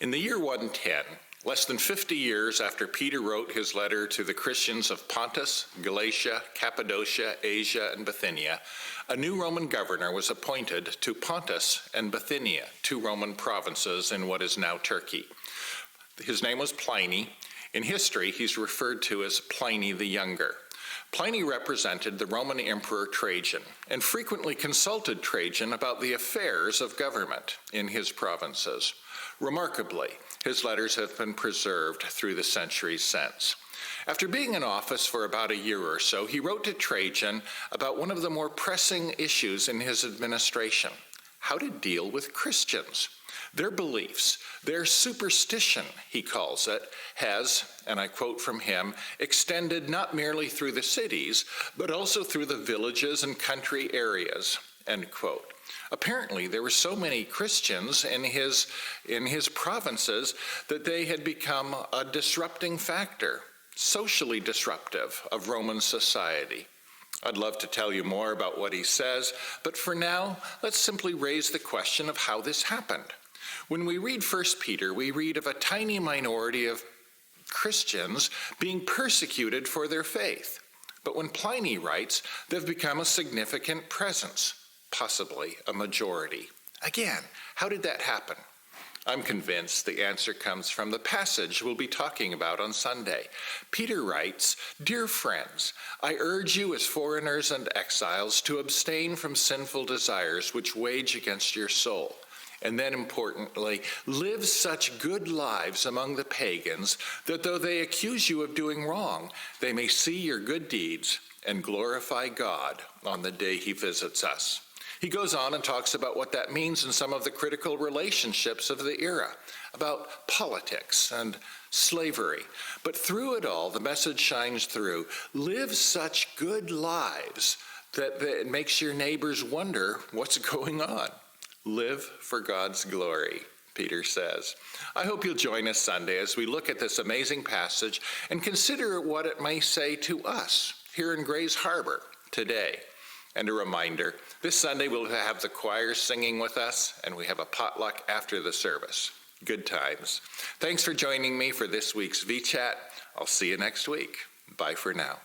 In the year 110, less than 50 years after Peter wrote his letter to the Christians of Pontus, Galatia, Cappadocia, Asia, and Bithynia, a new Roman governor was appointed to Pontus and Bithynia, two Roman provinces in what is now Turkey. His name was Pliny. In history, he's referred to as Pliny the Younger. Pliny represented the Roman Emperor Trajan and frequently consulted Trajan about the affairs of government in his provinces. Remarkably, his letters have been preserved through the centuries since. After being in office for about a year or so, he wrote to Trajan about one of the more pressing issues in his administration: how to deal with Christians. Their beliefs, their superstition, he calls it, has, and I quote from him, extended not merely through the cities, but also through the villages and country areas, end quote. Apparently, there were so many Christians in his provinces that they had become a disrupting factor, socially disruptive of Roman society. I'd love to tell you more about what he says, but for now, let's simply raise the question of how this happened. When we read 1 Peter, we read of a tiny minority of Christians being persecuted for their faith. But when Pliny writes, they've become a significant presence, possibly a majority. Again, how did that happen? I'm convinced the answer comes from the passage we'll be talking about on Sunday. Peter writes, "Dear friends, I urge you as foreigners and exiles to abstain from sinful desires which wage against your soul. And then importantly, live such good lives among the pagans that though they accuse you of doing wrong, they may see your good deeds and glorify God on the day he visits us." He goes on and talks about what that means in some of the critical relationships of the era, about politics and slavery. But through it all, the message shines through: live such good lives that it makes your neighbors wonder what's going on. Live for God's glory, Peter says. I hope you'll join us Sunday as we look at this amazing passage and consider what it may say to us here in Grays Harbor today. And a reminder, this Sunday we'll have the choir singing with us, and we have a potluck after the service. Good times. Thanks for joining me for this week's VChat. I'll see you next week. Bye for now.